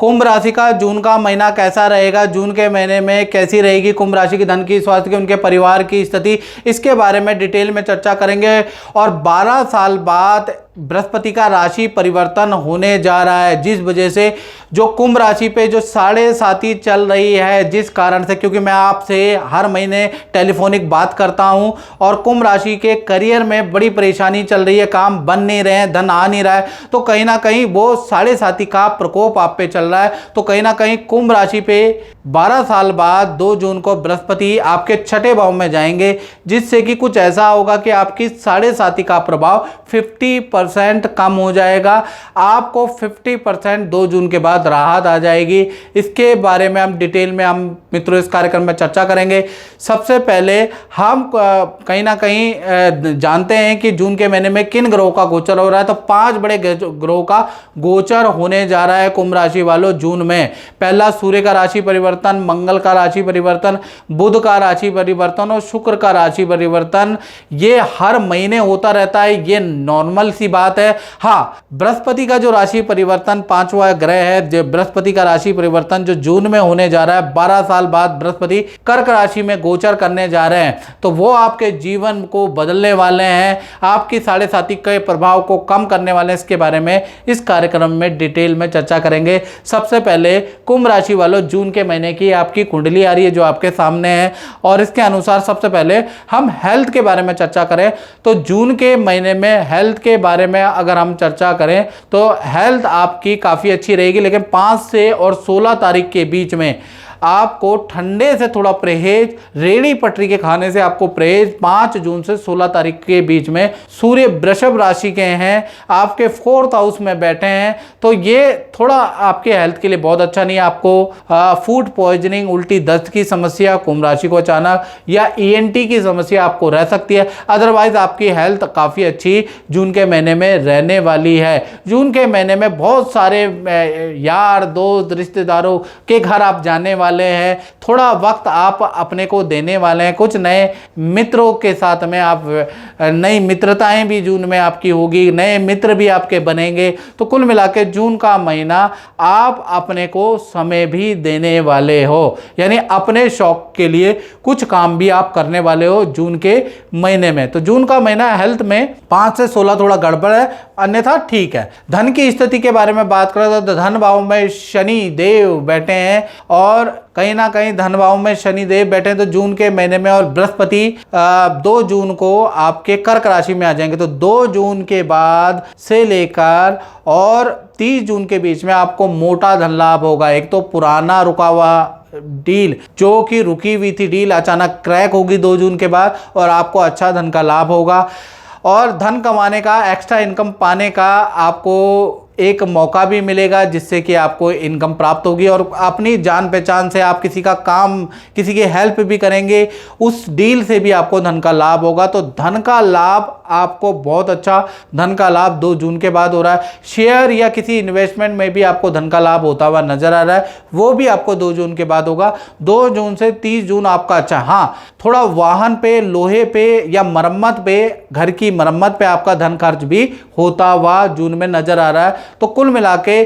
कुंभ राशि का जून का महीना कैसा रहेगा, जून के महीने में कैसी रहेगी कुंभ राशि की धन की, स्वास्थ्य की, उनके परिवार की स्थिति, इसके बारे में डिटेल में चर्चा करेंगे। और 12 साल बाद बृहस्पति का राशि परिवर्तन होने जा रहा है, जिस वजह से जो कुंभ राशि पे जो साढ़े साती चल रही है, जिस कारण से, क्योंकि मैं आपसे हर महीने टेलीफोनिक बात करता हूं और कुंभ राशि के करियर में बड़ी परेशानी चल रही है, काम बन नहीं रहे हैं, धन आ नहीं रहा है, तो कहीं ना कहीं वो साढ़े साती का प्रकोप आप पे चल रहा है। तो कहीं ना कहीं कुंभ राशि पे 12 साल बाद 2 जून को बृहस्पति आपके छठे भाव में जाएंगे, जिससे कि कुछ ऐसा होगा कि आपकी साढ़े साती का प्रभाव 50% कम हो जाएगा। आपको 50% 2 जून के बाद राहत आ जाएगी। इसके बारे में हम डिटेल में हम मित्रों इस कार्यक्रम में चर्चा करेंगे। सबसे पहले हम कहीं ना कहीं जानते हैं कि जून के महीने में किन ग्रहों का गोचर हो रहा है। तो 5 बड़े ग्रहों का गोचर होने जा रहा है कुंभ राशि वालों जून में। पहला सूर्य का राशि परिवर्तन, मंगल का राशि परिवर्तन, बुध का राशि परिवर्तन और शुक्र का राशि परिवर्तन। ये हर महीने होता रहता है, ये नॉर्मल सी बात है। हाँ, बृहस्पति का जो राशि परिवर्तन 5वां ग्रह है, जो बृहस्पति का राशि परिवर्तन जो जून में होने जा रहा है, 12 साल बाद बृहस्पति कर्क राशि में गोचर करने जा रहे हैं, तो वो आपके जीवन को बदलने वाले हैं, आपकी साढ़े साती के प्रभाव को कम करने वाले हैं। इसके बारे में इस कार्यक्रम में डिटेल में चर्चा करेंगे। सबसे पहले कुंभ राशि वालों जून के महीने की आपकी कुंडली आ रही है जो आपके सामने है, और इसके अनुसार सबसे पहले हम हेल्थ के बारे में चर्चा करें। तो जून के महीने में हेल्थ के बारे में अगर हम चर्चा करें तो हेल्थ आपकी काफ़ी अच्छी रहेगी, लेकिन 5 से और 16 तारीख के बीच में आपको ठंडे से थोड़ा परहेज, रेड़ी पटरी के खाने से आपको परहेज। 5 जून से 16 तारीख के बीच में सूर्य वृषभ राशि के हैं, आपके 4th हाउस में बैठे हैं, तो ये थोड़ा आपके हेल्थ के लिए बहुत अच्छा नहीं है। आपको फूड पॉइजनिंग, उल्टी दस्त की समस्या कुंभ राशि को अचानक, या ENT की समस्या आपको रह सकती है। अदरवाइज आपकी हेल्थ काफ़ी अच्छी जून के महीने में रहने वाली है। जून के महीने में बहुत सारे यार दोस्त रिश्तेदारों के घर आप जाने वाले हैं, थोड़ा वक्त आप अपने को देने वाले हैं, कुछ नए मित्रों के साथ में आप नई मित्रताएं भी जून में आपकी होगी, नए मित्र भी आपके बनेंगे। तो कुल मिला के जून का महीना आप अपने को समय भी देने वाले हो, यानी अपने शौक के लिए कुछ काम भी आप करने वाले हो जून के महीने में। तो जून का महीना हेल्थ में 5 से 16 थोड़ा गड़बड़ है, अन्यथा ठीक है। धन की स्थिति के बारे में बात करें तो धन भाव में शनि देव बैठे हैं, और कहीं ना कहीं धन भाव में शनि देव बैठे हैं तो जून के महीने में, और बृहस्पति 2 जून को आपके कर्क राशि में आ जाएंगे। तो 2 जून के बाद से लेकर और 30 जून के बीच में आपको मोटा धन लाभ होगा। एक तो पुराना रुका हुआ डील, जो कि रुकी हुई थी डील, अचानक क्रैक होगी 2 जून के बाद, और आपको अच्छा धन का लाभ होगा। और धन कमाने का, एक्स्ट्रा इनकम पाने का आपको एक मौका भी मिलेगा, जिससे कि आपको इनकम प्राप्त होगी, और अपनी जान पहचान से आप किसी का काम, किसी की हेल्प भी करेंगे, उस डील से भी आपको धन का लाभ होगा। तो धन का लाभ आपको बहुत अच्छा धन का लाभ 2 जून के बाद हो रहा है। शेयर या किसी इन्वेस्टमेंट में भी आपको धन का लाभ होता हुआ नजर आ रहा है, वो भी आपको 2 जून के बाद होगा। 2 जून से 30 जून आपका अच्छा। हाँ, थोड़ा वाहन पे, लोहे पे या मरम्मत पे, घर की मरम्मत पे आपका धन खर्च भी होता हुआ जून में नजर आ रहा है। तो कुल मिला के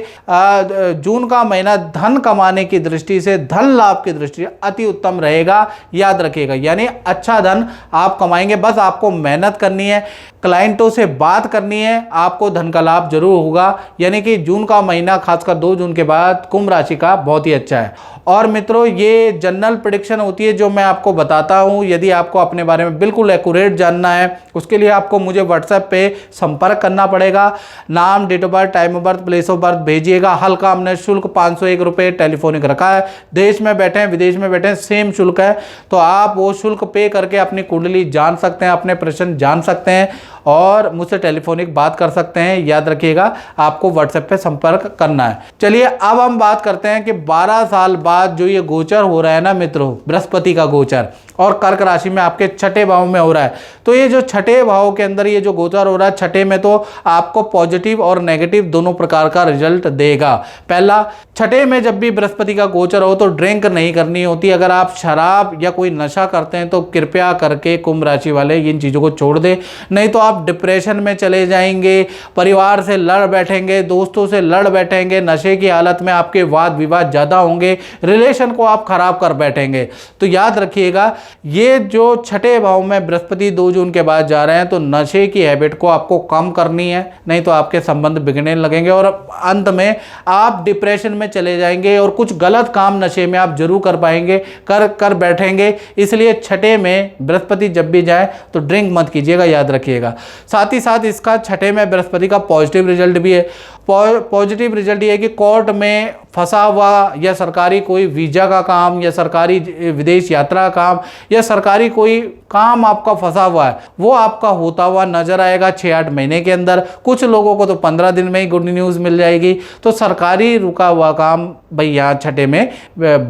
जून का महीना धन कमाने की दृष्टि से, धन लाभ की दृष्टि से अति उत्तम रहेगा, याद रखिएगा। यानी अच्छा धन आप कमाएंगे, बस आपको मेहनत करनी है, क्लाइंटों से बात करनी है, आपको धन का लाभ जरूर होगा। यानी कि जून का महीना खासकर 2 जून के बाद कुंभ राशि का बहुत ही अच्छा है। और मित्रों, ये जनरल प्रेडिक्शन होती है जो मैं आपको बताता हूँ। यदि आपको अपने बारे में बिल्कुल एक्यूरेट जानना है, उसके लिए आपको मुझे व्हाट्सएप पे संपर्क करना पड़ेगा। नाम, date of birth, time of birth, place of birth भेजिएगा। हल्का हमने शुल्क 501 रुपये टेलीफोनिक रखा है। देश में बैठे हैं, विदेश में बैठे हैं, सेम शुल्क है। तो आप वो शुल्क पे करके अपनी कुंडली जान सकते हैं, अपने प्रश्न जान सकते हैं, और मुझसे टेलीफोनिक बात कर सकते हैं। याद रखिएगा, आपको व्हाट्सएप पे संपर्क करना है। चलिए अब हम बात करते हैं कि 12 साल बाद जो ये गोचर हो रहा है ना मित्रों, बृहस्पति का गोचर, और कर्क राशि में आपके छठे भाव में हो रहा है। तो ये जो छठे भाव के अंदर ये जो गोचर हो रहा है, छठे में तो आपको पॉजिटिव और नेगेटिव दोनों प्रकार का रिजल्ट देगा। पहला, छठे में जब भी बृहस्पति का गोचर हो तो ड्रिंक नहीं करनी होती। अगर आप शराब या कोई नशा करते हैं तो कृपया करके कुंभ राशि वाले इन चीज़ों को छोड़ दें, नहीं तो आप डिप्रेशन में चले जाएंगे, परिवार से लड़ बैठेंगे, दोस्तों से लड़ बैठेंगे, नशे की हालत में आपके वाद विवाद ज़्यादा होंगे, रिलेशन को आप खराब कर बैठेंगे। तो याद रखिएगा, ये जो छठे भाव में बृहस्पति 2 जून के बाद जा रहे हैं, तो नशे की हैबिट को आपको कम करनी है, नहीं तो आपके संबंध बिगड़ने लगेंगे और अंत में आप डिप्रेशन में चले जाएंगे और कुछ गलत काम नशे में आप जरूर कर पाएंगे, कर बैठेंगे। इसलिए छठे में बृहस्पति जब भी जाए तो ड्रिंक मत कीजिएगा, याद रखिएगा। साथ ही साथ इसका छठे में बृहस्पति का पॉजिटिव रिजल्ट भी है। पॉजिटिव रिजल्ट ये है कि कोर्ट में फंसा हुआ या सरकारी कोई वीजा का काम या सरकारी विदेश यात्रा का काम या सरकारी कोई काम आपका फंसा हुआ है, वो आपका होता हुआ नजर आएगा 6-8 महीने के अंदर। कुछ लोगों को तो 15 दिन में ही गुड न्यूज़ मिल जाएगी। तो सरकारी रुका हुआ काम भाई यहाँ छठे में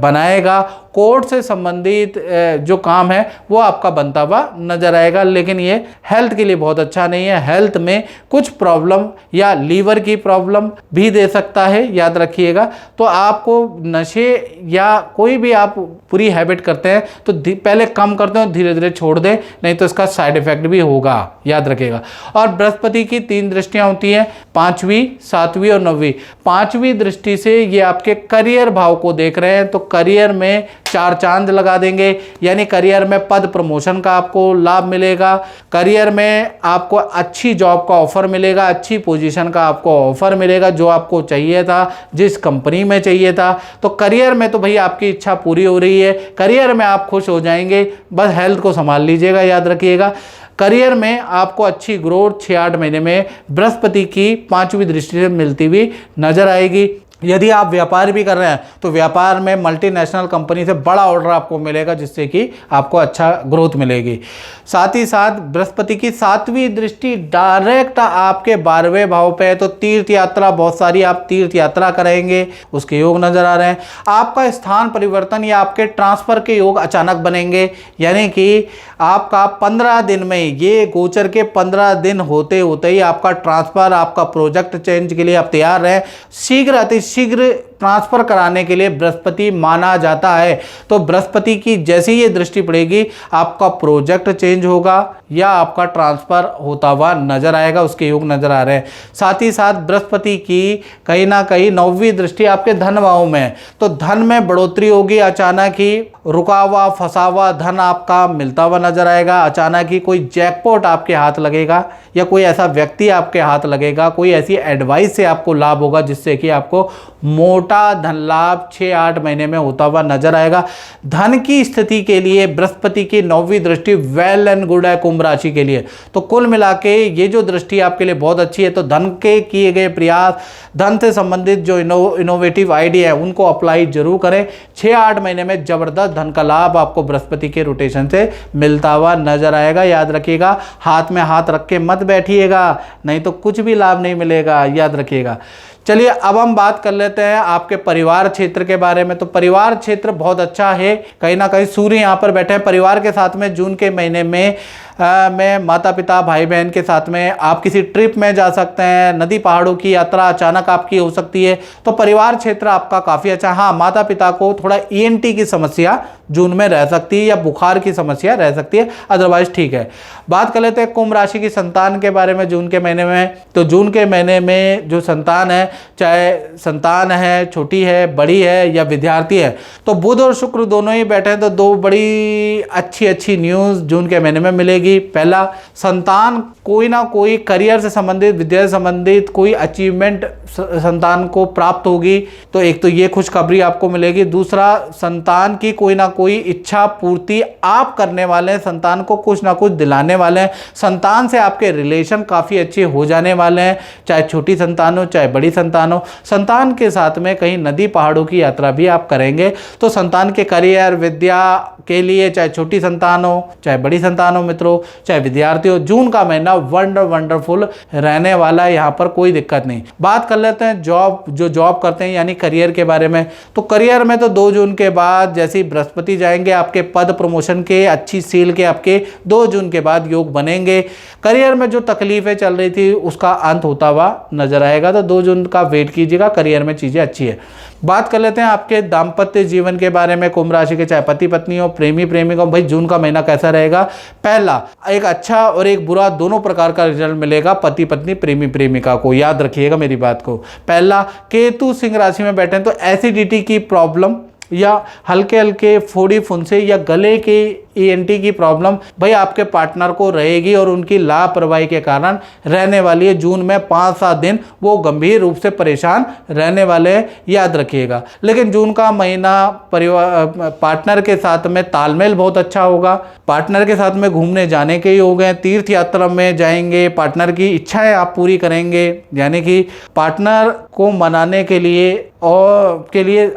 बनाएगा। कोर्ट से संबंधित जो काम है वो आपका बनता हुआ नजर आएगा, लेकिन ये हेल्थ के लिए बहुत अच्छा नहीं है। हेल्थ में कुछ प्रॉब्लम या लीवर की प्रॉब्लम भी दे सकता है, याद रखिएगा। तो आपको नशे या कोई भी आप पूरी हैबिट करते हैं तो पहले कम करते हैं, धीरे धीरे छोड़ दें, नहीं तो इसका साइड इफेक्ट भी होगा, याद रखिएगा। और बृहस्पति की 3 दृष्टियां होती हैं, 5वीं, 7वीं और 9वीं। 5वीं दृष्टि से ये आपके करियर भाव को देख रहे हैं, तो करियर में 4 चांद लगा देंगे, यानी करियर में पद प्रमोशन का आपको लाभ मिलेगा, करियर में आपको अच्छी जॉब का ऑफर मिलेगा, अच्छी पोजीशन का आपको ऑफर मिलेगा जो आपको चाहिए था, जिस कंपनी में चाहिए था। तो करियर में तो भाई आपकी इच्छा पूरी हो रही है, करियर में आप खुश हो जाएंगे। बस हेल्थ को संभाल लीजिएगा, याद रखिएगा। करियर में आपको अच्छी ग्रोथ 6-8 महीने में बृहस्पति की 5वीं दृष्टि से मिलती हुई नजर आएगी। यदि आप व्यापार भी कर रहे हैं तो व्यापार में मल्टीनेशनल कंपनी से बड़ा ऑर्डर आपको मिलेगा, जिससे कि आपको अच्छा ग्रोथ मिलेगी। साथ ही साथ बृहस्पति की 7वीं दृष्टि डायरेक्ट आपके 12वें भाव पे है, तो तीर्थ यात्रा, बहुत सारी आप तीर्थ यात्रा करेंगे, उसके योग नजर आ रहे हैं। आपका स्थान परिवर्तन या आपके ट्रांसफर के योग अचानक बनेंगे, यानी कि आपका 15 दिन में, ये गोचर के 15 दिन होते होते ही आपका ट्रांसफर, आपका प्रोजेक्ट चेंज के लिए आप तैयार रहें। शीघ्र ट्रांसफर कराने के लिए बृहस्पति माना जाता है। तो बृहस्पति की जैसे ही ये दृष्टि पड़ेगी, आपका प्रोजेक्ट चेंज होगा या आपका ट्रांसफर होता हुआ नजर आएगा, उसके योग नजर आ रहे हैं। साथ ही साथ बृहस्पति की कहीं ना कहीं 9वीं दृष्टि आपके धन भाव में है, तो धन में बढ़ोतरी होगी। अचानक ही रुका हुआ फंसा हुआ धन आपका मिलता हुआ नजर आएगा। अचानक ही कोई जैकपॉट आपके हाथ लगेगा या कोई ऐसा व्यक्ति आपके हाथ लगेगा, कोई ऐसी एडवाइस से आपको लाभ होगा, जिससे कि आपको मोटा धन लाभ 6-8 महीने में होता हुआ नजर आएगा। धन की स्थिति के लिए बृहस्पति की 9वीं दृष्टि वेल एंड गुड है कुंभ राशि के लिए। तो कुल मिला के ये जो दृष्टि आपके लिए बहुत अच्छी है। तो धन के किए गए प्रयास, धन से संबंधित जो इनोवेटिव आइडिया है, उनको अप्लाई जरूर करें। 6-8 महीने में जबरदस्त धन का लाभ आपको बृहस्पति के रोटेशन से मिलता हुआ नजर आएगा। याद रखिएगा, हाथ में हाथ रख के मत बैठिएगा, नहीं तो कुछ भी लाभ नहीं मिलेगा, याद रखिएगा। चलिए अब हम बात कर लेते हैं आपके परिवार क्षेत्र के बारे में। तो परिवार क्षेत्र बहुत अच्छा है, कहीं ना कहीं सूर्य यहाँ पर बैठे हैं। परिवार के साथ में जून के महीने में माता पिता भाई बहन के साथ में आप किसी ट्रिप में जा सकते हैं। नदी पहाड़ों की यात्रा अचानक आपकी हो सकती है, तो परिवार क्षेत्र आपका काफ़ी अच्छा। हाँ, माता पिता को थोड़ा ENT की समस्या जून में रह सकती है या बुखार की समस्या रह सकती है, अदरवाइज ठीक है। बात कर लेते हैं कुंभ राशि की संतान के बारे में जून के महीने में। तो जून के महीने में जो संतान है, चाहे संतान है छोटी है, बड़ी है या विद्यार्थी है, तो बुध और शुक्र दोनों ही बैठे हैं, तो 2 बड़ी अच्छी न्यूज़ जून के महीने में मिलेगी। पहला, संतान कोई ना कोई करियर से संबंधित, विद्या से संबंधित कोई अचीवमेंट संतान को प्राप्त होगी, तो एक तो ये खुशखबरी आपको मिलेगी। दूसरा, संतान की कोई ना कोई इच्छा पूर्ति आप करने वाले हैं, संतान को कुछ ना कुछ दिलाने वाले हैं। संतान से आपके रिलेशन काफ़ी अच्छे हो जाने वाले हैं, चाहे छोटी संतान हो चाहे बड़ी संतान हो। संतान के साथ में कहीं नदी पहाड़ों की यात्रा भी आप करेंगे, तो संतान के करियर, विद्या के लिए, चाहे छोटी संतान हो चाहे बड़ी संतान हो मित्रों, चाहे विद्यार्थी हो, जून का महीना वंडरफुल रहने वाला है, यहाँ पर कोई दिक्कत नहीं। बात कर लेते हैं जॉब करते हैं यानी करियर के बारे में। तो करियर में तो 2 जून के बाद जैसे ही बृहस्पति जाएंगे, आपके पद प्रमोशन के, अच्छी सेल के आपके 2 जून के बाद योग बनेंगे। करियर में जो तकलीफें चल रही थी उसका अंत होता हुआ नजर आएगा, तो 2 जून का वेट कीजिएगा, करियर में चीज़ें अच्छी है। बात कर लेते हैं आपके दाम्पत्य जीवन के बारे में। कुंभ राशि के चाहे पति पत्नी हो, प्रेमी प्रेमिका हो, भाई जून का महीना कैसा रहेगा। पहला, एक अच्छा और एक बुरा दोनों प्रकार का रिजल्ट मिलेगा पति पत्नी प्रेमी प्रेमिका को, याद रखिएगा मेरी बात को। पहला, केतु सिंह राशि में बैठे हैं तो एसिडिटी की प्रॉब्लम या हल्के हल्के फोड़ी फुंसे या गले के ENT की प्रॉब्लम भाई आपके पार्टनर को रहेगी और उनकी लापरवाही के कारण रहने वाली है। जून में 5-7 दिन वो गंभीर रूप से परेशान रहने वाले हैं, याद रखिएगा। लेकिन जून का महीना परिवार पार्टनर के साथ में तालमेल बहुत अच्छा होगा। पार्टनर के साथ में घूमने जाने के ही हो गए, तीर्थ यात्रा में जाएंगे, पार्टनर की इच्छाएं आप पूरी करेंगे, यानी कि पार्टनर को मनाने के लिए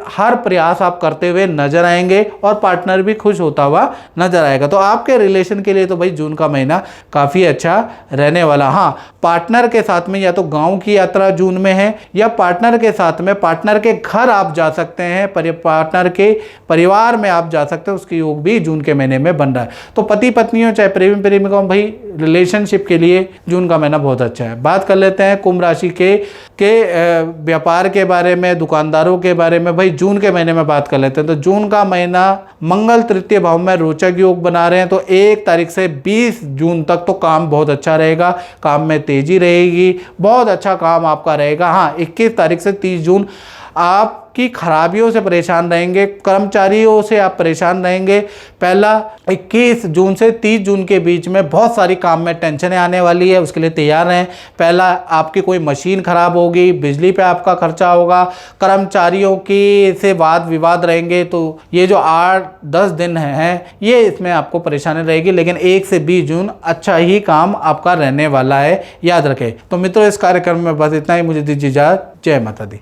हर प्रयास आप करते हुए नजर आएंगे और पार्टनर भी खुश होता हुआ नजर आएगा। तो आपके रिलेशन के लिए तो भाई जून का महीना काफ़ी अच्छा रहने वाला। हाँ, पार्टनर के साथ में या तो गांव की यात्रा जून में है या पार्टनर के साथ में पार्टनर के घर आप जा सकते हैं, पार्टनर के परिवार में आप जा सकते हैं, उसकी योग भी जून के महीने में बन रहा है। तो पति पत्नी हो चाहे प्रेमी प्रेमिका हो, भाई रिलेशनशिप के लिए जून का महीना बहुत अच्छा है। बात कर लेते हैं कुंभ राशि के व्यापार के बारे में, दुकानदारों के बारे में। भाई जून के महीने में बात कर लेते हैं तो जून का महीना मंगल तृतीय भाव में रोचक योग बना रहे हैं। तो 1 तारीख से 20 जून तक तो काम बहुत अच्छा रहेगा, काम में तेजी रहेगी, बहुत अच्छा काम आपका रहेगा। हाँ, 21 तारीख से 30 जून आपकी खराबियों से परेशान रहेंगे, कर्मचारियों से आप परेशान रहेंगे। पहला, 21 जून से 30 जून के बीच में बहुत सारी काम में टेंशनें आने वाली है, उसके लिए तैयार रहें। पहला, आपकी कोई मशीन खराब होगी, बिजली पे आपका खर्चा होगा, कर्मचारियों की से वाद विवाद रहेंगे। तो ये जो 8-10 दिन हैं ये इसमें आपको परेशानी रहेगी, लेकिन 1 से 20 जून अच्छा ही काम आपका रहने वाला है, याद रखें। तो मित्रों, इस कार्यक्रम में बस इतना ही। मुझे दीजिए इजाजत। जय माता दी।